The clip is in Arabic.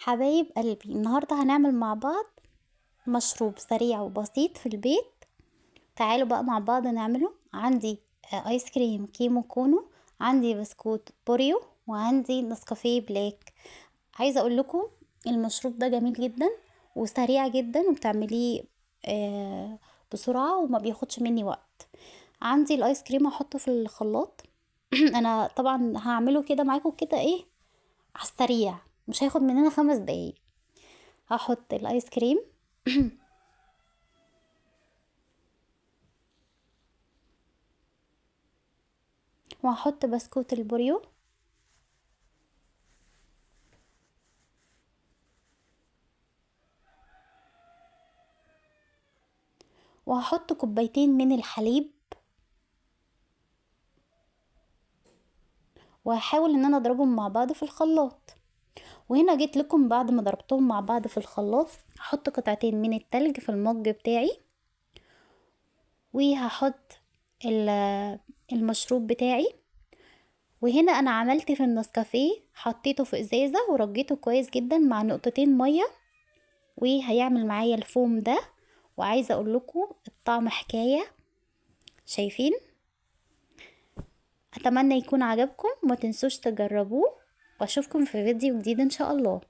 حبايب قلبي، النهاردة هنعمل مع بعض مشروب سريع وبسيط في البيت. تعالوا بقى مع بعض نعمله. عندي ايس كريم كيمو كونو، عندي بسكوت بوريو، وعندي نسكافيه بلاك. عايزة اقول لكم المشروب ده جميل جدا وسريع جدا، وبتعمليه بسرعة وما بياخدش مني وقت. عندي الايس كريم هحطه في الخلاط. انا طبعا هعمله كده معاكم كده ايه على السريع، مش هياخد مننا 5 دقايق. هحط الايس كريم وهحط بسكوت البوريو، وهحط كوبايتين من الحليب، وهحاول ان انا اضربهم مع بعض في الخلاط. وهنا جيت لكم بعد ما ضربتهم مع بعض في الخلاط، هحط قطعتين من التلج في المج بتاعي، وهحط المشروب بتاعي. وهنا انا عملت في النسكافيه، حطيته في ازازة ورجيته كويس جدا مع نقطتين مية، وهيعمل معايا الفوم ده. وعايزة اقول لكم الطعم حكاية. شايفين؟ اتمنى يكون عجبكم، وما تنسوش تجربوه، واشوفكم في فيديو جديد ان شاء الله.